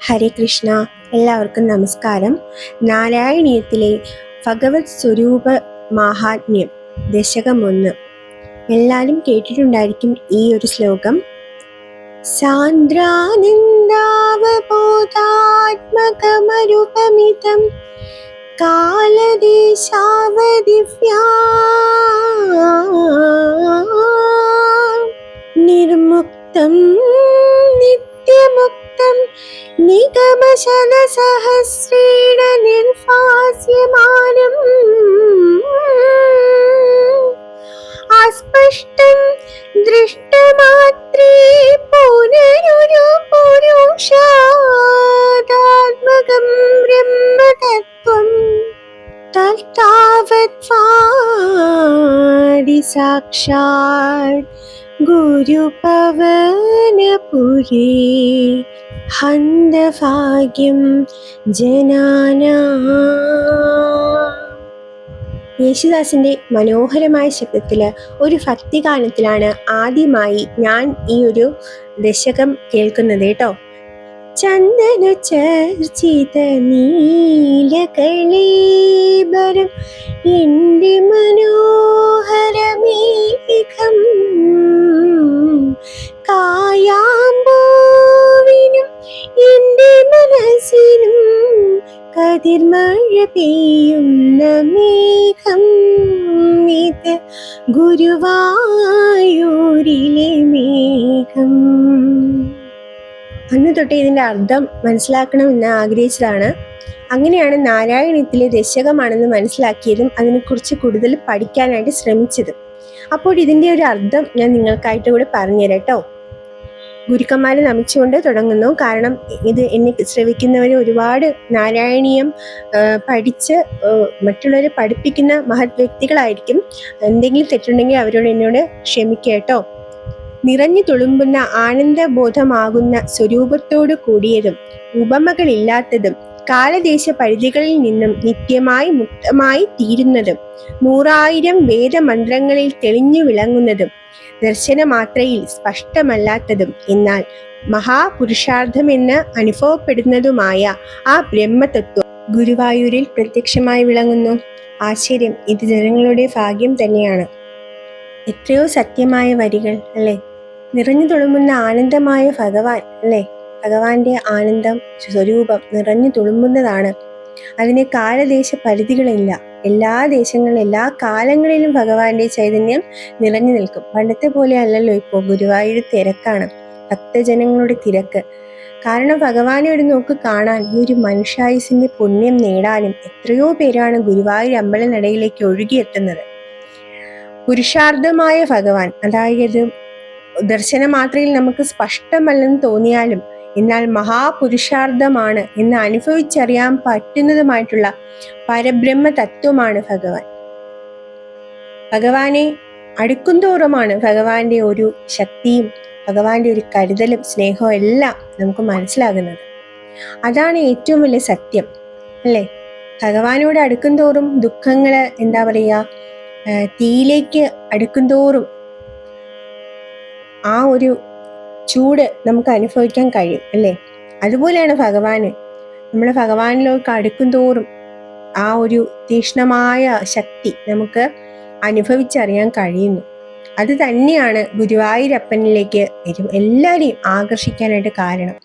ഹരേ കൃഷ്ണ. എല്ലാവർക്കും നമസ്കാരം. നാരായണീയത്തിലെ ഭഗവത് സ്വരൂപ മാഹാത്മ്യം ദശകം 1. എല്ലാവരും കേട്ടിട്ടുണ്ടായിരിക്കും ഈ ഒരു ശ്ലോകം. സാന്ദ്രാനന്ദാവബോധാത്മകമരുപമിതം കാലദേശാവദിവ്യാ നിർമുക്തം നിത്യമുക്തം നിഗമശതസഹസ്രേണ നിർഭാസ്യമാനം അസ്പഷ്ടം ദൃഷ്ടമാത്രേ പുനരുരു പുരുഷാദാത്മകം ബ്രഹ്മതത്വം തത്താവത് വാദി സാക്ഷാത് ഗുരുപവനപുരേ ഹന്തഭാഗ്യം ജനാനാം. യേശുദാസിന്റെ മനോഹരമായ ശബ്ദത്തില് ഒരു ഭക്തിഗാനത്തിലാണ് ആദ്യമായി ഞാൻ ഈ ഒരു ദശകം കേൾക്കുന്നത് കേട്ടോ. ചന്ദന ചർച്ചിത നീലകളീബരം എൻ്റെ മനോഹരമേഘം കായാമ്പൂവിനും എൻ്റെ മനസ്സിനും കതിർമഴ പെയ്യുന്ന മേഘം ഇത് ഗുരുവായൂരിലെ മേഘം. അന്ന് തൊട്ട് ഇതിൻ്റെ അർത്ഥം മനസ്സിലാക്കണമെന്ന് ആഗ്രഹിച്ചതാണ്. അങ്ങനെയാണ് നാരായണീയത്തിലെ ദശകമാണെന്ന് മനസ്സിലാക്കിയതും അതിനെക്കുറിച്ച് കൂടുതൽ പഠിക്കാനായിട്ട് ശ്രമിച്ചതും. അപ്പോൾ ഇതിൻ്റെ ഒരു അർത്ഥം ഞാൻ നിങ്ങൾക്കായിട്ട് കൂടെ പറഞ്ഞുതരാം കേട്ടോ. ഗുരുക്കന്മാരെ നമിച്ചുകൊണ്ട് തുടങ്ങുന്നു. കാരണം ഇത് എന്നെ ശ്രവിക്കുന്നവർ ഒരുപാട് നാരായണീയം പഠിച്ച് മറ്റുള്ളവരെ പഠിപ്പിക്കുന്ന മഹത് വ്യക്തികളായിരിക്കും. എന്തെങ്കിലും തെറ്റുണ്ടെങ്കിൽ അവരോട് എന്നോട് ക്ഷമിക്കുക കേട്ടോ. നിറഞ്ഞു തുളുമ്പുന്ന ആനന്ദബോധമാകുന്ന സ്വരൂപത്തോടു കൂടിയതും ഉപമകളില്ലാത്തതും കാലദേശ പരിധികളിൽ നിന്നും നിത്യമായി മുക്തമായി തീരുന്നതും 100,000 വേദമന്ത്രങ്ങളിൽ തെളിഞ്ഞു വിളങ്ങുന്നതും ദർശനമാത്രയിൽ സ്പഷ്ടമല്ലാത്തതും എന്നാൽ മഹാപുരുഷാർത്ഥമെന്ന് അനുഭവപ്പെടുന്നതുമായ ആ ബ്രഹ്മതത്വം ഗുരുവായൂരിൽ പ്രത്യക്ഷമായി വിളങ്ങുന്നു. ആശ്ചര്യം! ഇത് ജനങ്ങളുടെ ഭാഗ്യം തന്നെയാണ്. എത്രയോ സത്യമായ വരികൾ അല്ലേ. നിറഞ്ഞു തുളുമ്പുന്ന ആനന്ദമായ ഭഗവാൻ അല്ലേ. ഭഗവാന്റെ ആനന്ദം സ്വരൂപം നിറഞ്ഞു തുളുമ്പുന്നതാണ്. അതിന് കാലദേശ പരിധികളില്ല. എല്ലാ ദേശങ്ങളിലും എല്ലാ കാലങ്ങളിലും ഭഗവാന്റെ ചൈതന്യം നിറഞ്ഞു നിൽക്കും. പണ്ടത്തെ പോലെ അല്ലല്ലോ ഇപ്പോൾ. ഗുരുവായൂർ തിരക്കാണ്, ഭക്തജനങ്ങളുടെ തിരക്ക്. കാരണം ഭഗവാനെ ഒരു നോക്ക് കാണാൻ, ഈ ഒരു മനുഷ്യായുസിന്റെ പുണ്യം നേടാനും എത്രയോ പേരാണ് ഗുരുവായൂർ അമ്പലനടയിലേക്ക് ഒഴുകിയെത്തുന്നത്. പുരുഷാർത്ഥമായ ഭഗവാൻ, അതായത് ദർശനമാത്രയിൽ നമുക്ക് സ്പഷ്ടമല്ലെന്ന് തോന്നിയാലും എന്നാൽ മഹാപുരുഷാർത്ഥമാണ് എന്ന് അനുഭവിച്ചറിയാൻ പറ്റുന്നതുമായിട്ടുള്ള പരബ്രഹ്മ തത്വമാണ് ഭഗവാൻ. ഭഗവാനെ അടുക്കുംതോറുമാണ് ഭഗവാന്റെ ഒരു ശക്തിയും ഭഗവാന്റെ ഒരു കരുതലും സ്നേഹവും എല്ലാം നമുക്ക് മനസ്സിലാകുന്നത്. അതാണ് ഏറ്റവും വലിയ സത്യം അല്ലേ. ഭഗവാനോട് അടുക്കുംതോറും ദുഃഖങ്ങള് എന്താ പറയുക, തീയിലേക്ക് അടുക്കുംതോറും ആ ഒരു ചൂട് നമുക്ക് അനുഭവിക്കാൻ കഴിയും അല്ലേ. അതുപോലെയാണ് ഭഗവാന്. നമ്മൾ ഭഗവാനിലേക്ക് അടുക്കും തോറും ആ ഒരു തീക്ഷ്ണമായ ശക്തി നമുക്ക് അനുഭവിച്ചറിയാൻ കഴിയുന്നു. അത് തന്നെയാണ് ഗുരുവായൂരപ്പനിലേക്ക് എല്ലാവരെയും ആകർഷിക്കാനായിട്ട് കാരണം.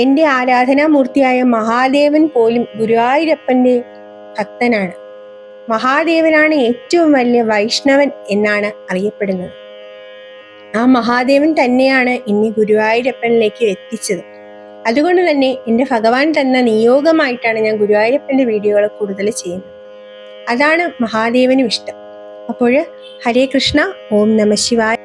എൻ്റെ ആരാധനാമൂർത്തിയായ മഹാദേവൻ പോലും ഗുരുവായൂരപ്പൻ്റെ ഭക്തനാണ്. മഹാദേവനാണ് ഏറ്റവും വലിയ വൈഷ്ണവൻ എന്നാണ് അറിയപ്പെടുന്നത്. ആ മഹാദേവൻ തന്നെയാണ് എന്നെ ഗുരുവായൂരപ്പനിലേക്ക് എത്തിച്ചത്. അതുകൊണ്ട് തന്നെ എൻ്റെ ഭഗവാൻ തന്ന നിയോഗമായിട്ടാണ് ഞാൻ ഗുരുവായൂരപ്പൻ്റെ വീഡിയോകൾ കൂടുതൽ ചെയ്യുന്നത്. അതാണ് മഹാദേവനും ഇഷ്ടം. അപ്പോൾ ഹരേ കൃഷ്ണ. ഓം നമഃ ശിവായ.